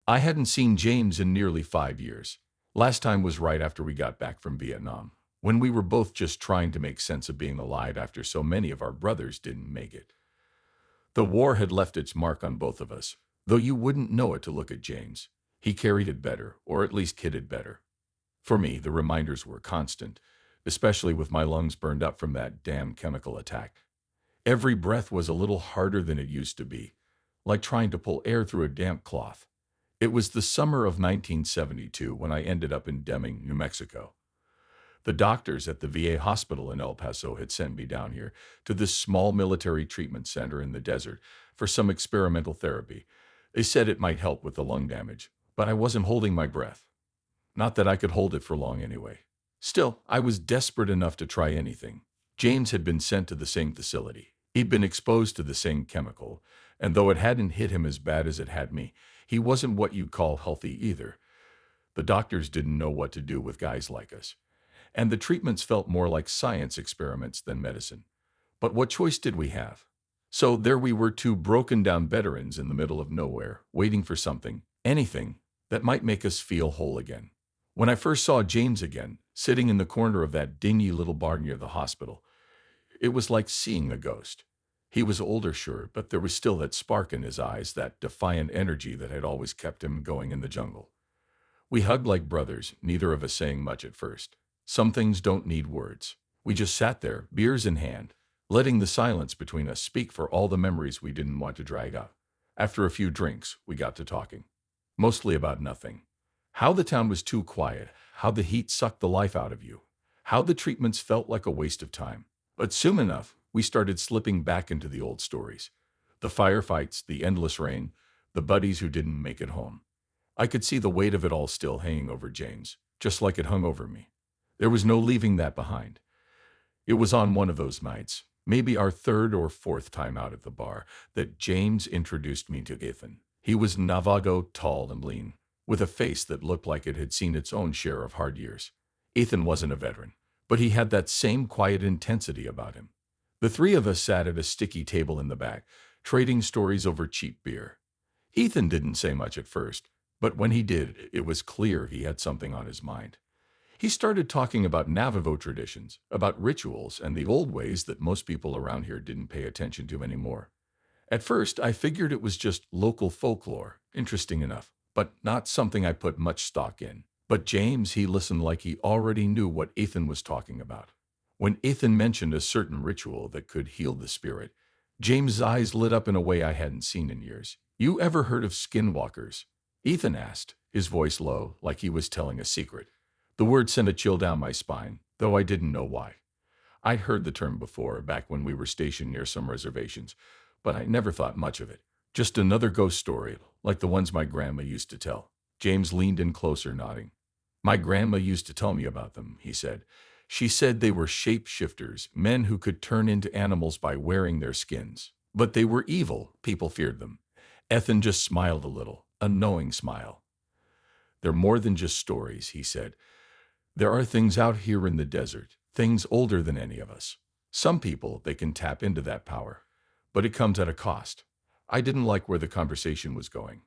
I hadn't seen James in nearly 5 years. Last time was right after we got back from Vietnam, when we were both just trying to make sense of being alive after so many of our brothers didn't make it. The war had left its mark on both of us, though you wouldn't know it to look at James. He carried it better, or at least hid it better. For me, the reminders were constant, especially with my lungs burned up from that damn chemical attack. Every breath was a little harder than it used to be, like trying to pull air through a damp cloth. It was the summer of 1972 when I ended up in Deming, New Mexico. The doctors at the VA hospital in El Paso had sent me down here to this small military treatment center in the desert for some experimental therapy. They said it might help with the lung damage, but I wasn't holding my breath. Not that I could hold it for long anyway. Still, I was desperate enough to try anything. James had been sent to the same facility. He'd been exposed to the same chemical, and though it hadn't hit him as bad as it had me, he wasn't what you'd call healthy either. The doctors didn't know what to do with guys like us, and the treatments felt more like science experiments than medicine. But what choice did we have? So there we were, two broken down veterans in the middle of nowhere, waiting for something, anything, that might make us feel whole again. When I first saw James again, sitting in the corner of that dingy little bar near the hospital, it was like seeing a ghost. He was older, sure, but there was still that spark in his eyes, that defiant energy that had always kept him going in the jungle. We hugged like brothers, neither of us saying much at first. Some things don't need words. We just sat there, beers in hand, letting the silence between us speak for all the memories we didn't want to drag up. After a few drinks, we got to talking. Mostly about nothing. How the town was too quiet, how the heat sucked the life out of you, how the treatments felt like a waste of time. But soon enough, we started slipping back into the old stories. The firefights, the endless rain, the buddies who didn't make it home. I could see the weight of it all still hanging over James, just like it hung over me. There was no leaving that behind. It was on one of those nights, maybe our third or fourth time out at the bar, that James introduced me to Ethan. He was Navajo, tall and lean, with a face that looked like it had seen its own share of hard years. Ethan wasn't a veteran, but he had that same quiet intensity about him. The three of us sat at a sticky table in the back, trading stories over cheap beer. Ethan didn't say much at first, but when he did, it was clear he had something on his mind. He started talking about Navajo traditions, about rituals, and the old ways that most people around here didn't pay attention to anymore. At first, I figured it was just local folklore, interesting enough, but not something I put much stock in. But James, he listened like he already knew what Ethan was talking about. When Ethan mentioned a certain ritual that could heal the spirit, James' eyes lit up in a way I hadn't seen in years. "You ever heard of skinwalkers?" Ethan asked, his voice low, like he was telling a secret. The word sent a chill down my spine, though I didn't know why. I'd heard the term before, back when we were stationed near some reservations, but I never thought much of it. Just another ghost story, like the ones my grandma used to tell. James leaned in closer, nodding. "My grandma used to tell me about them," he said. "She said they were shapeshifters, men who could turn into animals by wearing their skins. But they were evil, people feared them." Ethan just smiled a little, a knowing smile. "They're more than just stories," he said. "There are things out here in the desert, things older than any of us. Some people, they can tap into that power, but it comes at a cost." I didn't like where the conversation was going.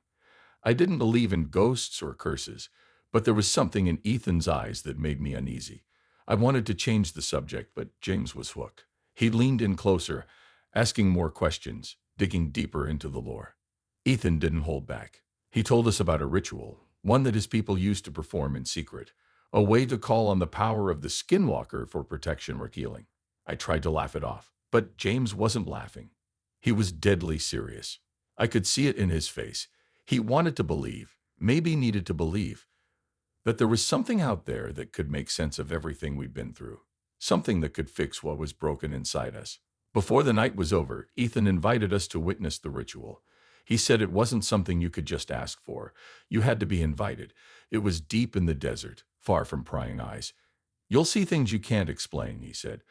I didn't believe in ghosts or curses, but there was something in Ethan's eyes that made me uneasy. I wanted to change the subject, but James was hooked. He leaned in closer, asking more questions, digging deeper into the lore. Ethan didn't hold back. He told us about a ritual, one that his people used to perform in secret, a way to call on the power of the skinwalker for protection or healing. I tried to laugh it off, but James wasn't laughing. He was deadly serious. I could see it in his face. He wanted to believe, maybe needed to believe, that there was something out there that could make sense of everything we'd been through, something that could fix what was broken inside us. Before the night was over, Ethan invited us to witness the ritual. He said it wasn't something you could just ask for. You had to be invited. It was deep in the desert, far from prying eyes. "You'll see things you can't explain," he said,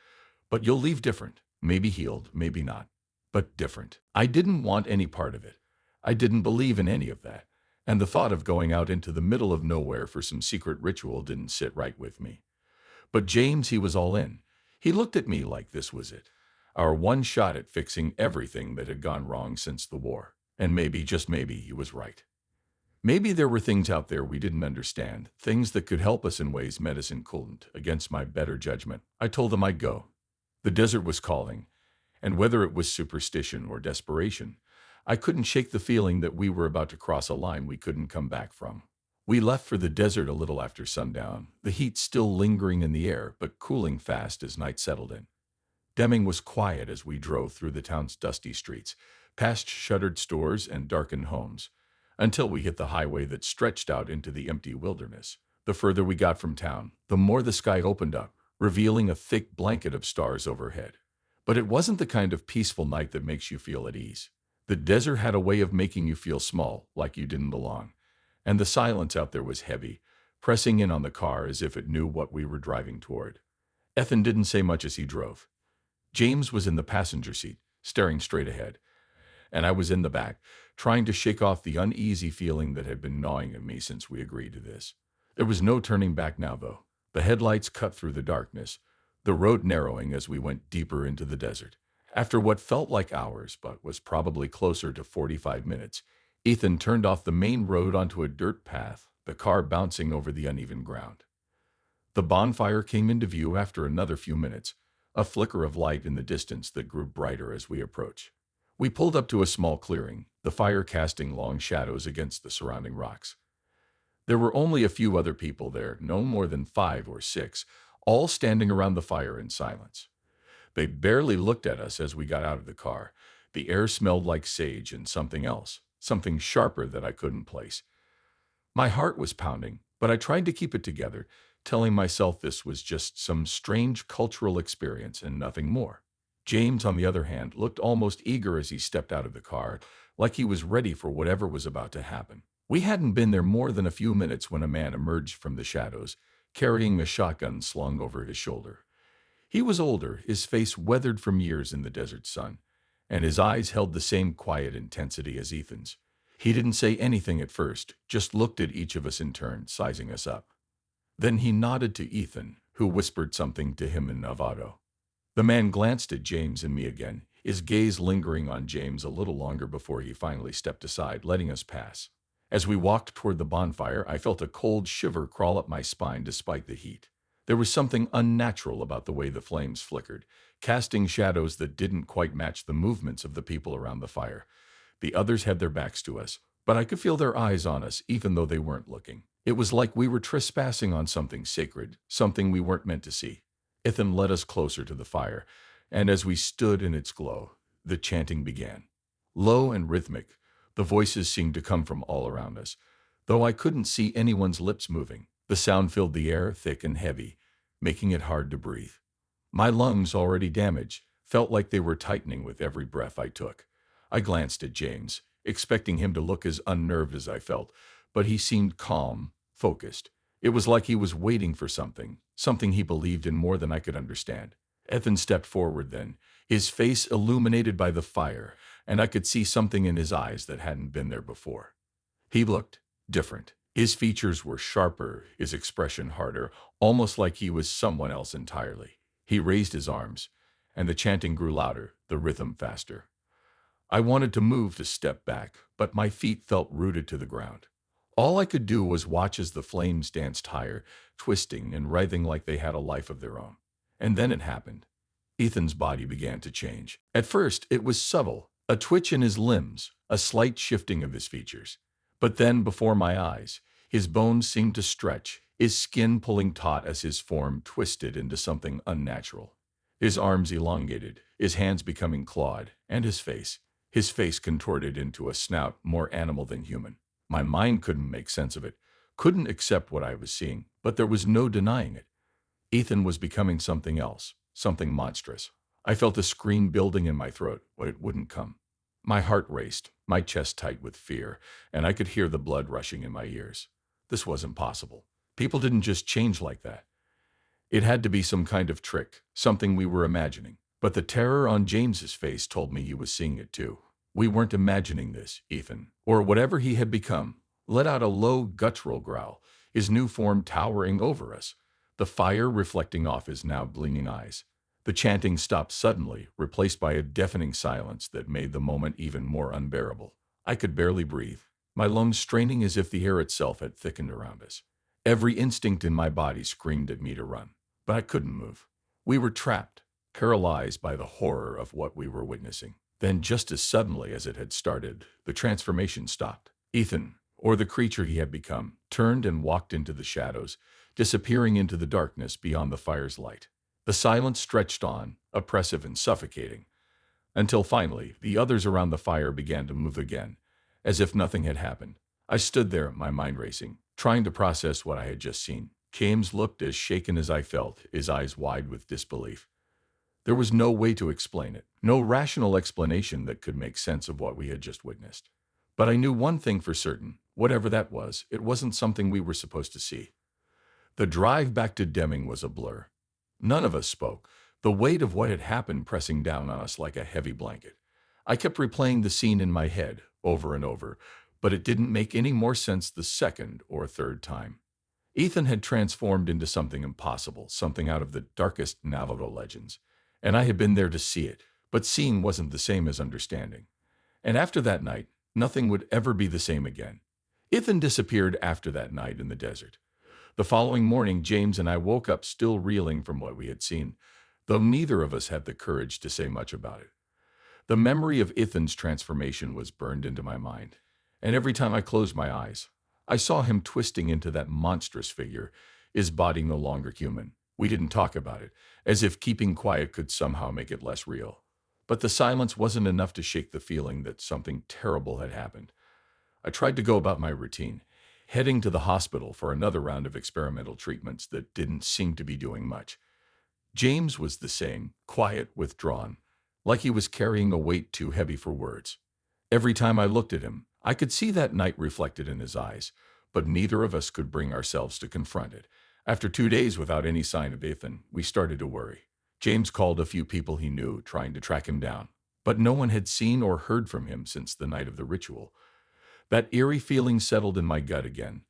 "but you'll leave different, maybe healed, maybe not, but different." I didn't want any part of it. I didn't believe in any of that, and the thought of going out into the middle of nowhere for some secret ritual didn't sit right with me. But James, he was all in. He looked at me like this was it, our one shot at fixing everything that had gone wrong since the war. And maybe, just maybe, he was right. Maybe there were things out there we didn't understand, things that could help us in ways medicine couldn't. Against my better judgment, I told them I'd go. The desert was calling, and whether it was superstition or desperation, I couldn't shake the feeling that we were about to cross a line we couldn't come back from. We left for the desert a little after sundown, the heat still lingering in the air but cooling fast as night settled in. Deming was quiet as we drove through the town's dusty streets, past shuttered stores and darkened homes, until we hit the highway that stretched out into the empty wilderness. The further we got from town, the more the sky opened up, revealing a thick blanket of stars overhead. But it wasn't the kind of peaceful night that makes you feel at ease. The desert had a way of making you feel small, like you didn't belong. And the silence out there was heavy, pressing in on the car as if it knew what we were driving toward. Ethan didn't say much as he drove. James was in the passenger seat, staring straight ahead, and I was in the back, trying to shake off the uneasy feeling that had been gnawing at me since we agreed to this. There was no turning back now, though. The headlights cut through the darkness, the road narrowing as we went deeper into the desert. After what felt like hours, but was probably closer to 45 minutes, Ethan turned off the main road onto a dirt path, the car bouncing over the uneven ground. The bonfire came into view after another few minutes, a flicker of light in the distance that grew brighter as we approached. We pulled up to a small clearing, the fire casting long shadows against the surrounding rocks. There were only a few other people there, no more than 5 or 6, all standing around the fire in silence. They barely looked at us as we got out of the car. The air smelled like sage and something else, something sharper that I couldn't place. My heart was pounding, but I tried to keep it together, telling myself this was just some strange cultural experience and nothing more. James, on the other hand, looked almost eager as he stepped out of the car, like he was ready for whatever was about to happen. We hadn't been there more than a few minutes when a man emerged from the shadows, carrying a shotgun slung over his shoulder. He was older, his face weathered from years in the desert sun, and his eyes held the same quiet intensity as Ethan's. He didn't say anything at first, just looked at each of us in turn, sizing us up. Then he nodded to Ethan, who whispered something to him in Navajo. The man glanced at James and me again, his gaze lingering on James a little longer before he finally stepped aside, letting us pass. As we walked toward the bonfire, I felt a cold shiver crawl up my spine despite the heat. There was something unnatural about the way the flames flickered, casting shadows that didn't quite match the movements of the people around the fire. The others had their backs to us, but I could feel their eyes on us even though they weren't looking. It was like we were trespassing on something sacred, something we weren't meant to see. Ethan led us closer to the fire, and as we stood in its glow, the chanting began. Low and rhythmic, the voices seemed to come from all around us. Though I couldn't see anyone's lips moving, the sound filled the air thick and heavy, making it hard to breathe. My lungs, already damaged, felt like they were tightening with every breath I took. I glanced at James, expecting him to look as unnerved as I felt, but he seemed calm, focused. It was like he was waiting for something, something he believed in more than I could understand. Ethan stepped forward then, his face illuminated by the fire, and I could see something in his eyes that hadn't been there before. He looked different. His features were sharper, his expression harder, almost like he was someone else entirely. He raised his arms, and the chanting grew louder, the rhythm faster. I wanted to move to step back, but my feet felt rooted to the ground. All I could do was watch as the flames danced higher, twisting and writhing like they had a life of their own. And then it happened. Ethan's body began to change. At first, it was subtle, a twitch in his limbs, a slight shifting of his features. But then, before my eyes, his bones seemed to stretch, his skin pulling taut as his form twisted into something unnatural. His arms elongated, his hands becoming clawed, and his face contorted into a snout more animal than human. My mind couldn't make sense of it, couldn't accept what I was seeing, but there was no denying it. Ethan was becoming something else, something monstrous. I felt a scream building in my throat, but it wouldn't come. My heart raced, my chest tight with fear, and I could hear the blood rushing in my ears. This wasn't possible. People didn't just change like that. It had to be some kind of trick, something we were imagining. But the terror on James's face told me he was seeing it too. We weren't imagining this, Ethan, or whatever he had become, let out a low, guttural growl, his new form towering over us, the fire reflecting off his now gleaming eyes. The chanting stopped suddenly, replaced by a deafening silence that made the moment even more unbearable. I could barely breathe. my lungs straining as if the air itself had thickened around us. Every instinct in my body screamed at me to run, but I couldn't move. We were trapped, paralyzed by the horror of what we were witnessing. Then, just as suddenly as it had started, the transformation stopped. Ethan, or the creature he had become, turned and walked into the shadows, disappearing into the darkness beyond the fire's light. The silence stretched on, oppressive and suffocating, until finally the others around the fire began to move again, as if nothing had happened. I stood there, my mind racing, trying to process what I had just seen. James looked as shaken as I felt, his eyes wide with disbelief. There was no way to explain it, no rational explanation that could make sense of what we had just witnessed. But I knew one thing for certain: whatever that was, it wasn't something we were supposed to see. The drive back to Deming was a blur. None of us spoke, the weight of what had happened pressing down on us like a heavy blanket. I kept replaying the scene in my head over and over, but it didn't make any more sense the second or third time. Ethan had transformed into something impossible, something out of the darkest Navajo legends, and I had been there to see it, but seeing wasn't the same as understanding. And after that night, nothing would ever be the same again. Ethan disappeared after that night in the desert. The following morning, James and I woke up still reeling from what we had seen, though neither of us had the courage to say much about it. The memory of Ethan's transformation was burned into my mind, and every time I closed my eyes, I saw him twisting into that monstrous figure, his body no longer human. We didn't talk about it, as if keeping quiet could somehow make it less real. But the silence wasn't enough to shake the feeling that something terrible had happened. I tried to go about my routine, heading to the hospital for another round of experimental treatments that didn't seem to be doing much. James was the same, quiet, withdrawn, like he was carrying a weight too heavy for words. Every time I looked at him, I could see that night reflected in his eyes, but neither of us could bring ourselves to confront it. After 2 days without any sign of Ethan, we started to worry. James called a few people he knew, trying to track him down, but no one had seen or heard from him since the night of the ritual. That eerie feeling settled in my gut again,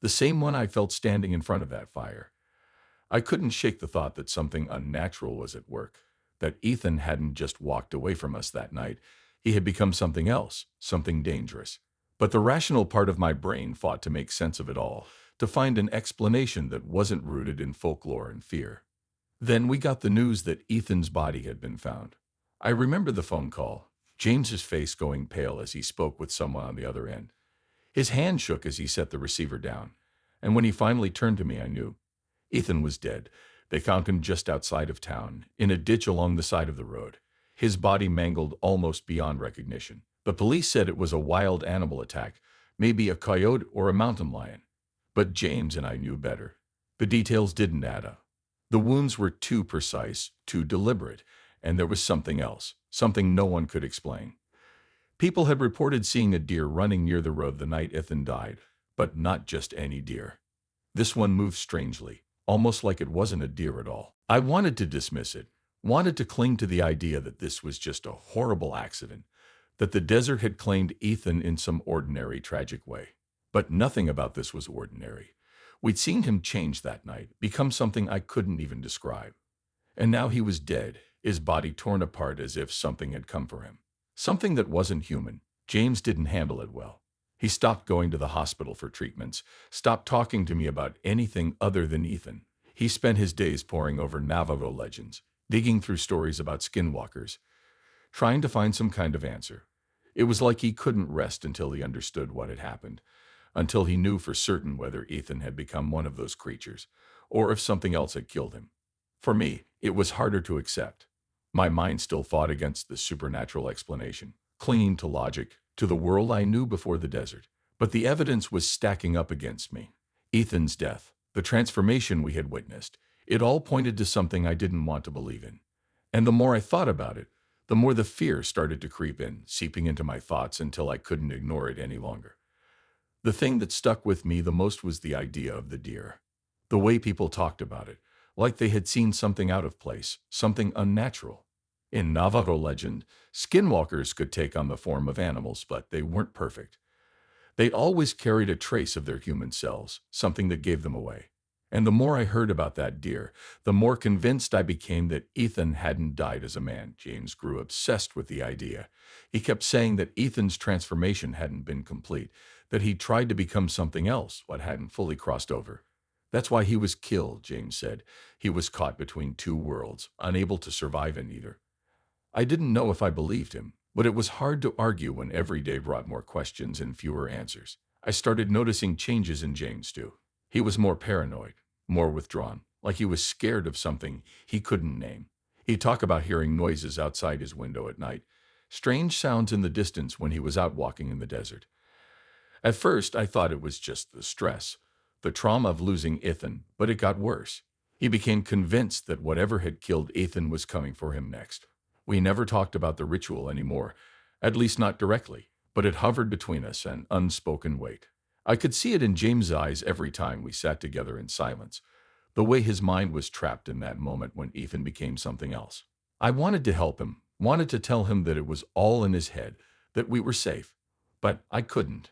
the same one I felt standing in front of that fire. I couldn't shake the thought that something unnatural was at work, that Ethan hadn't just walked away from us that night. He had become something else, something dangerous. But the rational part of my brain fought to make sense of it all, to find an explanation that wasn't rooted in folklore and fear. Then we got the news that Ethan's body had been found. I remember the phone call, James's face going pale as he spoke with someone on the other end. His hand shook as he set the receiver down, and when he finally turned to me, I knew. Ethan was dead. They found him just outside of town, in a ditch along the side of the road, his body mangled almost beyond recognition. The police said it was a wild animal attack, maybe a coyote or a mountain lion. But James and I knew better. The details didn't add up. The wounds were too precise, too deliberate, and there was something else, something no one could explain. People had reported seeing a deer running near the road the night Ethan died, but not just any deer. This one moved strangely, almost like it wasn't a deer at all. I wanted to dismiss it, wanted to cling to the idea that this was just a horrible accident, that the desert had claimed Ethan in some ordinary, tragic way. But nothing about this was ordinary. We'd seen him change that night, become something I couldn't even describe. And now he was dead, his body torn apart as if something had come for him. Something that wasn't human. James didn't handle it well. He stopped going to the hospital for treatments, stopped talking to me about anything other than Ethan. He spent his days poring over Navajo legends, digging through stories about skinwalkers, trying to find some kind of answer. It was like he couldn't rest until he understood what had happened, until he knew for certain whether Ethan had become one of those creatures, or if something else had killed him. For me, it was harder to accept. My mind still fought against the supernatural explanation, clinging to logic, to the world I knew before the desert. But the evidence was stacking up against me. Ethan's death, the transformation we had witnessed, it all pointed to something I didn't want to believe in. And the more I thought about it, the more the fear started to creep in, seeping into my thoughts until I couldn't ignore it any longer. The thing that stuck with me the most was the idea of the deer. The way people talked about it, like they had seen something out of place, something unnatural. In Navajo legend, skinwalkers could take on the form of animals, but they weren't perfect. They'd always carried a trace of their human selves, something that gave them away. And the more I heard about that deer, the more convinced I became that Ethan hadn't died as a man. James grew obsessed with the idea. He kept saying that Ethan's transformation hadn't been complete, that he tried to become something else, what hadn't fully crossed over. That's why he was killed, James said. He was caught between two worlds, unable to survive in either. I didn't know if I believed him, but it was hard to argue when every day brought more questions and fewer answers. I started noticing changes in James too. He was more paranoid, more withdrawn, like he was scared of something he couldn't name. He'd talk about hearing noises outside his window at night, strange sounds in the distance when he was out walking in the desert. At first, I thought it was just the stress, the trauma of losing Ethan, but it got worse. He became convinced that whatever had killed Ethan was coming for him next. We never talked about the ritual anymore, at least not directly, but it hovered between us, an unspoken weight. I could see it in James' eyes every time we sat together in silence, the way his mind was trapped in that moment when Ethan became something else. I wanted to help him, wanted to tell him that it was all in his head, that we were safe, but I couldn't.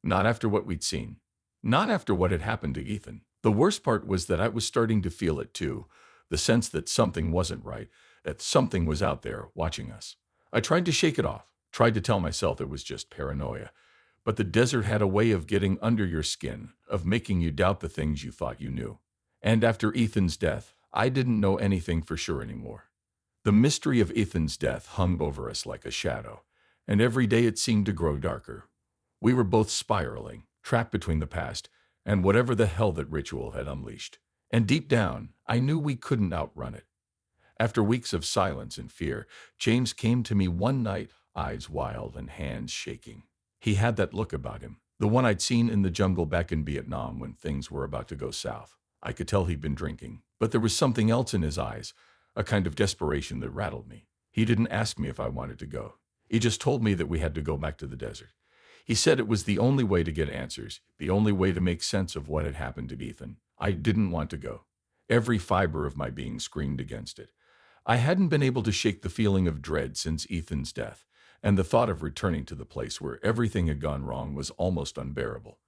Not after what we'd seen. Not after what had happened to Ethan. The worst part was that I was starting to feel it too, the sense that something wasn't right, that something was out there watching us. I tried to shake it off, tried to tell myself it was just paranoia. But the desert had a way of getting under your skin, of making you doubt the things you thought you knew. And after Ethan's death, I didn't know anything for sure anymore. The mystery of Ethan's death hung over us like a shadow, and every day it seemed to grow darker. We were both spiraling, trapped between the past and whatever the hell that ritual had unleashed. And deep down, I knew we couldn't outrun it. After weeks of silence and fear, James came to me one night, eyes wild and hands shaking. He had that look about him, the one I'd seen in the jungle back in Vietnam when things were about to go south. I could tell he'd been drinking, but there was something else in his eyes, a kind of desperation that rattled me. He didn't ask me if I wanted to go. He just told me that we had to go back to the desert. He said it was the only way to get answers, the only way to make sense of what had happened to Ethan. I didn't want to go. Every fiber of my being screamed against it. I hadn't been able to shake the feeling of dread since Ethan's death, and the thought of returning to the place where everything had gone wrong was almost unbearable.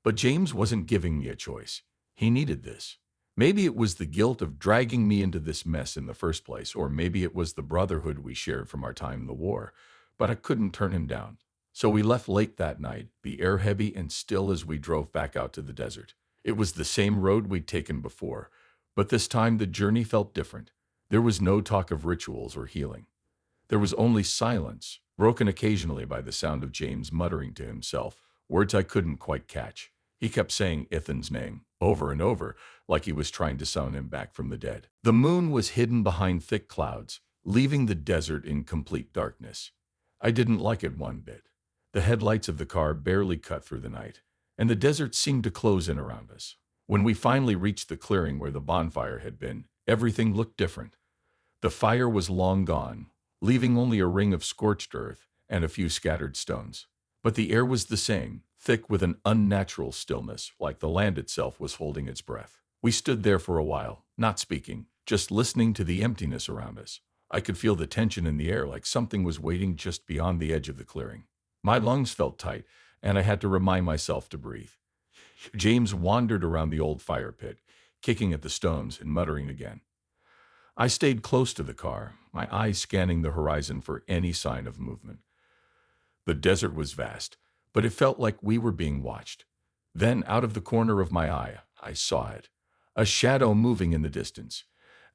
But James wasn't giving me a choice. He needed this. Maybe it was the guilt of dragging me into this mess in the first place, or maybe it was the brotherhood we shared from our time in the war, but I couldn't turn him down. So we left late that night, the air heavy and still as we drove back out to the desert. It was the same road we'd taken before, but this time the journey felt different. There was no talk of rituals or healing. There was only silence, broken occasionally by the sound of James muttering to himself, words I couldn't quite catch. He kept saying Ethan's name, over and over, like he was trying to summon him back from the dead. The moon was hidden behind thick clouds, leaving the desert in complete darkness. I didn't like it one bit. The headlights of the car barely cut through the night, and the desert seemed to close in around us. When we finally reached the clearing where the bonfire had been, everything looked different. The fire was long gone, leaving only a ring of scorched earth and a few scattered stones. But the air was the same, thick with an unnatural stillness, like the land itself was holding its breath. We stood there for a while, not speaking, just listening to the emptiness around us. I could feel the tension in the air, like something was waiting just beyond the edge of the clearing. My lungs felt tight, and I had to remind myself to breathe. James wandered around the old fire pit, kicking at the stones and muttering again. I stayed close to the car, my eyes scanning the horizon for any sign of movement. The desert was vast, but it felt like we were being watched. Then, out of the corner of my eye, I saw it, a shadow moving in the distance.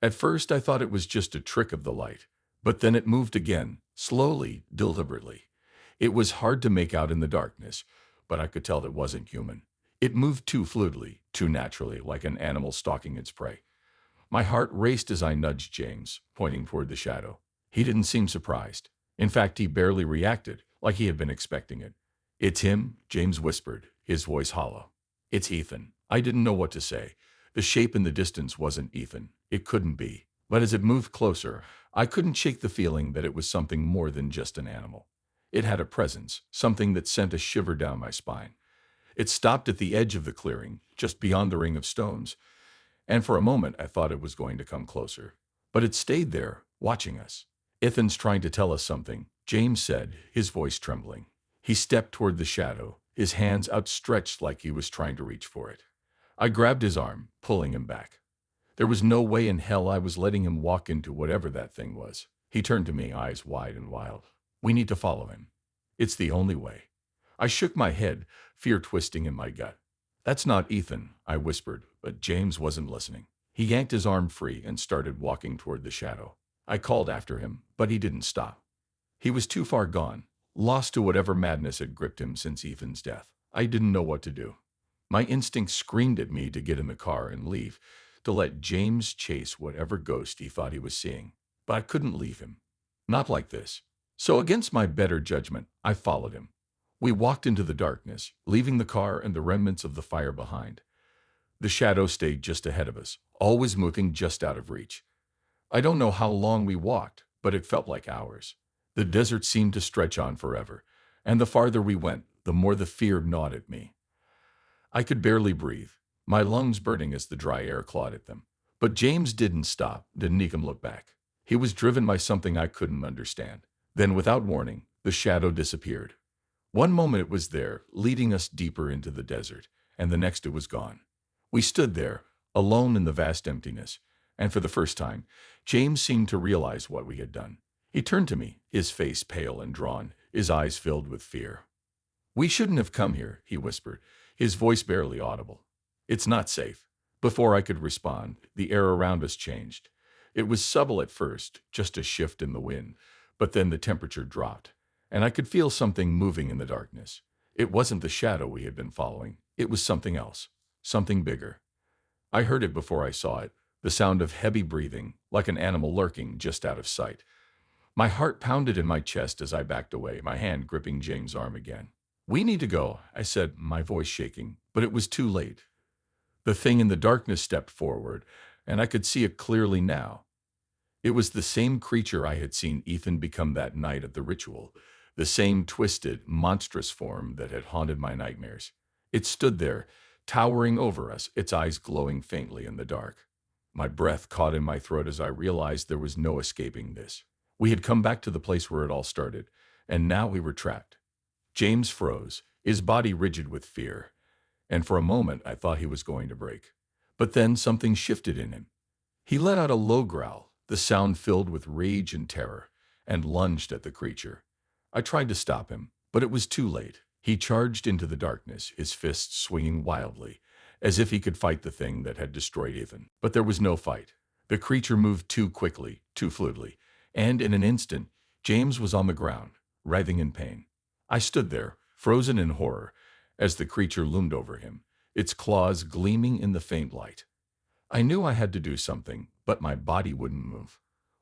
At first, I thought it was just a trick of the light, but then it moved again, slowly, deliberately. It was hard to make out in the darkness, but I could tell it wasn't human. It moved too fluidly, too naturally, like an animal stalking its prey. My heart raced as I nudged James, pointing toward the shadow. He didn't seem surprised. In fact, he barely reacted, like he had been expecting it. "It's him," James whispered, his voice hollow. "It's Ethan." I didn't know what to say. The shape in the distance wasn't Ethan. It couldn't be. But as it moved closer, I couldn't shake the feeling that it was something more than just an animal. It had a presence, something that sent a shiver down my spine. It stopped at the edge of the clearing, just beyond the ring of stones, and for a moment I thought it was going to come closer. But it stayed there, watching us. "Ethan's trying to tell us something," James said, his voice trembling. He stepped toward the shadow, his hands outstretched like he was trying to reach for it. I grabbed his arm, pulling him back. There was no way in hell I was letting him walk into whatever that thing was. He turned to me, eyes wide and wild. "We need to follow him. It's the only way." I shook my head, fear twisting in my gut. That's not Ethan, I whispered, but James wasn't listening. He yanked his arm free and started walking toward the shadow. I called after him, but he didn't stop. He was too far gone, lost to whatever madness had gripped him since Ethan's death. I didn't know what to do. My instinct screamed at me to get in the car and leave, to let James chase whatever ghost he thought he was seeing. But I couldn't leave him. Not like this. So against my better judgment, I followed him. We walked into the darkness, leaving the car and the remnants of the fire behind. The shadow stayed just ahead of us, always moving just out of reach. I don't know how long we walked, but it felt like hours. The desert seemed to stretch on forever, and the farther we went, the more the fear gnawed at me. I could barely breathe, my lungs burning as the dry air clawed at them. But James didn't stop, didn't even look back. He was driven by something I couldn't understand. Then, without warning, the shadow disappeared. One moment it was there, leading us deeper into the desert, and the next it was gone. We stood there, alone in the vast emptiness, and for the first time, James seemed to realize what we had done. He turned to me, his face pale and drawn, his eyes filled with fear. "We shouldn't have come here," he whispered, his voice barely audible. "It's not safe." Before I could respond, the air around us changed. It was subtle at first, just a shift in the wind, but then the temperature dropped, and I could feel something moving in the darkness. It wasn't the shadow we had been following. It was something else, something bigger. I heard it before I saw it, the sound of heavy breathing, like an animal lurking just out of sight. My heart pounded in my chest as I backed away, my hand gripping James' arm again. "We need to go," I said, my voice shaking, but it was too late. The thing in the darkness stepped forward, and I could see it clearly now. It was the same creature I had seen Ethan become that night at the ritual, the same twisted, monstrous form that had haunted my nightmares. It stood there, towering over us, its eyes glowing faintly in the dark. My breath caught in my throat as I realized there was no escaping this. We had come back to the place where it all started, and now we were trapped. James froze, his body rigid with fear, and for a moment I thought he was going to break. But then something shifted in him. He let out a low growl, the sound filled with rage and terror, and lunged at the creature. I tried to stop him, but it was too late. He charged into the darkness, his fists swinging wildly, as if he could fight the thing that had destroyed Ethan. But there was no fight. The creature moved too quickly, too fluidly, and in an instant, James was on the ground, writhing in pain. I stood there, frozen in horror, as the creature loomed over him, its claws gleaming in the faint light. I knew I had to do something, but my body wouldn't move.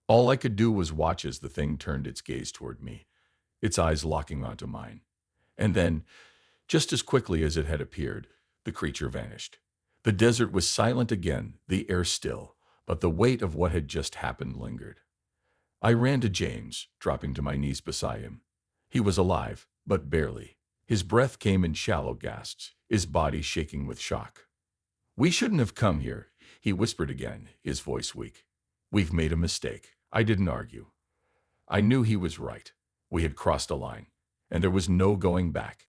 All I could do was watch as the thing turned its gaze toward me, its eyes locking onto mine. And then, just as quickly as it had appeared, the creature vanished. The desert was silent again, the air still, but the weight of what had just happened lingered. I ran to James, dropping to my knees beside him. He was alive, but barely. His breath came in shallow gasps, his body shaking with shock. "We shouldn't have come here," he whispered again, his voice weak. "We've made a mistake." I didn't argue. I knew he was right. We had crossed a line, and there was no going back.